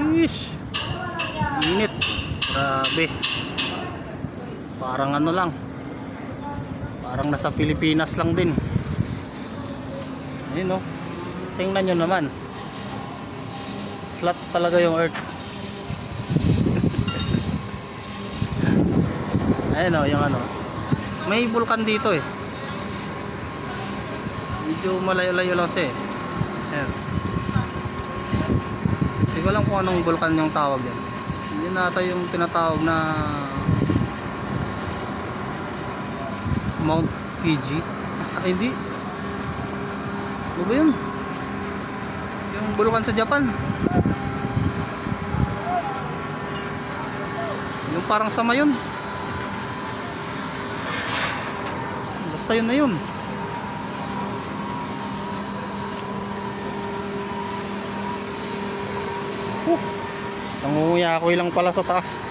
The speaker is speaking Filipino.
Ish, init. Grabe. Parang ano lang. Parang nasa Pilipinas lang din. Ayun oh. Tingnan nyo naman. Flat talaga yung earth. Ayun oh, yung ano. May bulkan dito eh. Medyo malayo-layo lang siya eh. Ayan. Hindi ko alam kung anong bulkan yung tawag yan. Yun nata yung tinatawag na Mount Fuji. Ay hindi. Ano ba yun? Yung bulkan sa Japan. Yung parang sama yun. Basta yun na yun. Nangunguya ako lang pala sa taas.